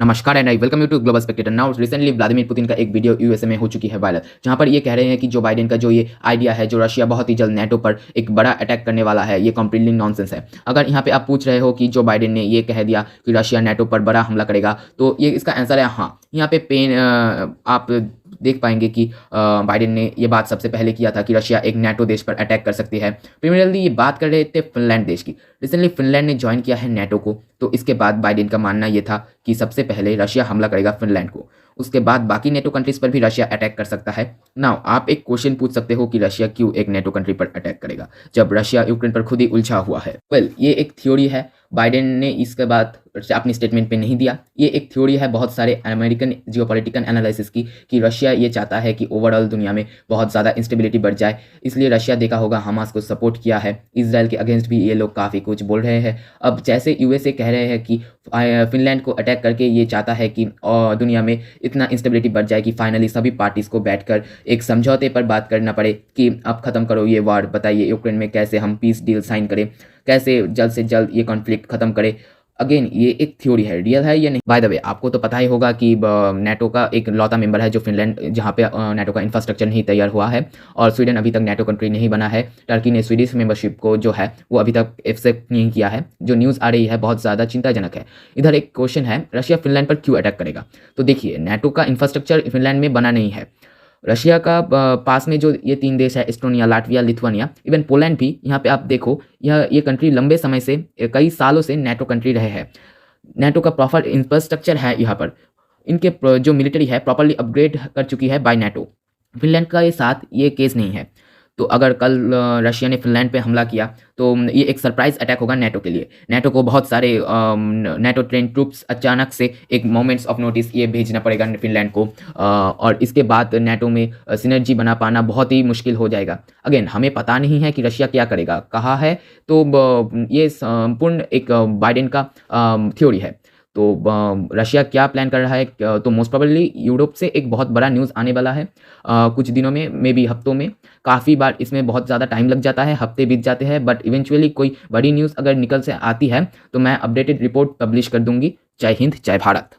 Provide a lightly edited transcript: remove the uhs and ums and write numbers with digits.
नमस्कार and I welcome you to global spectator. Now recently Vladimir Putin का एक video USA में हो चुकी है वायरल, जहां पर ये कह रहे हैं कि जो बाइडेन का जो ये आइडिया है, जो रशिया बहुत ही जल्द नेटो पर एक बड़ा अटैक करने वाला है, ये कंप्लीटली नॉनसेंस है। अगर यहाँ पे आप पूछ रहे हो कि जो बाइडेन ने ये कह दिया कि रशिया नेटो पर बड़ा हमला करेगा, तो ये इसका आंसर है हाँ। यहाँ पे आप देख पाएंगे कि बाइडेन ने ये बात सबसे पहले किया था कि रशिया एक नेटो देश पर अटैक कर सकती है। प्रीमियरली ये बात कर रहे थे फिनलैंड देश की। रिसेंटली फिनलैंड ने ज्वाइन किया है नेटो को, तो इसके बाद बाइडेन का मानना ये था कि सबसे पहले रशिया हमला करेगा फिनलैंड को, उसके बाद बाकी नेटो कंट्रीज पर भी रशिया अटैक कर सकता है। नाउ आप एक क्वेश्चन पूछ सकते हो कि रशिया क्यों एक नेटो कंट्री पर अटैक करेगा जब रशिया यूक्रेन पर खुद ही उलझा हुआ है। ये एक थ्योरी है, बाइडेन ने इसके बाद अपनी स्टेटमेंट पे नहीं दिया। ये एक थ्योरी है बहुत सारे अमेरिकन जियोपॉलिटिकल एनालिसिस की कि रशिया ये चाहता है कि ओवरऑल दुनिया में बहुत ज़्यादा इंस्टेबिलिटी बढ़ जाए, इसलिए रशिया देखा होगा हमास को सपोर्ट किया है। इजराइल के अगेंस्ट भी ये लोग काफ़ी कुछ बोल रहे हैं। अब जैसे यूएसए कह रहे हैं कि फिनलैंड को अटैक करके ये चाहता है कि दुनिया में इतना इंस्टेबिलिटी बढ़ जाए कि फाइनली सभी पार्टीज़ को बैठकर एक समझौते पर बात करना पड़े कि अब ख़त्म करो ये वार, बताइए यूक्रेन में कैसे हम पीस डील साइन करें, कैसे जल्द से जल्द ये कॉन्फ्लिक्ट खत्म करें। अगेन ये एक थ्योरी है, रियल है या नहीं। बाय द वे आपको तो पता ही होगा कि नेटो का एक लौता मेंबर है जो फिनलैंड, जहाँ पे नेटो का इंफ्रास्ट्रक्चर नहीं तैयार हुआ है, और स्वीडन अभी तक नेटो कंट्री नहीं बना है। टर्की ने स्वीडिश मेंबरशिप को जो है वो अभी तक एक्सेप्ट नहीं किया है। जो न्यूज़ आ रही है बहुत ज़्यादा चिंताजनक है। इधर एक क्वेश्चन है, रशिया फिनलैंड पर क्यों अटैक करेगा? तो देखिए, नेटो का इंफ्रास्ट्रक्चर फिनलैंड में बना नहीं है। रशिया का पास में जो ये 3 देश है, Estonia, Latvia, Lithuania, even Poland भी, यहाँ पे आप देखो ये कंट्री लंबे समय से, कई सालों से नेटो कंट्री रहे हैं। नेटो का प्रॉपर इंफ्रास्ट्रक्चर है यहाँ पर। इनके जो मिलिट्री है प्रॉपरली अपग्रेड कर चुकी है बाय नेटो। फिनलैंड का ये साथ ये केस नहीं है। तो अगर कल रशिया ने फिनलैंड पे हमला किया तो ये एक सरप्राइज अटैक होगा नेटो के लिए। नेटो को बहुत सारे नेटो ट्रेन ट्रूप्स अचानक से एक मोमेंट्स ऑफ नोटिस ये भेजना पड़ेगा फिनलैंड को, और इसके बाद नेटो में सिनर्जी बना पाना बहुत ही मुश्किल हो जाएगा। अगेन हमें पता नहीं है कि रशिया क्या करेगा, कहा है तो ये संपूर्ण एक बाइडेन का थ्योरी है। तो रशिया क्या प्लान कर रहा है, तो मोस्ट प्रोबेबली यूरोप से एक बहुत बड़ा न्यूज़ आने वाला है कुछ दिनों में, मे बी हफ्तों में। काफ़ी बार इसमें बहुत ज़्यादा टाइम लग जाता है, हफ्ते बीत जाते हैं, बट इवेंचुअली कोई बड़ी न्यूज़ अगर निकल से आती है तो मैं अपडेटेड रिपोर्ट पब्लिश कर दूंगी। जय हिंद, जय भारत।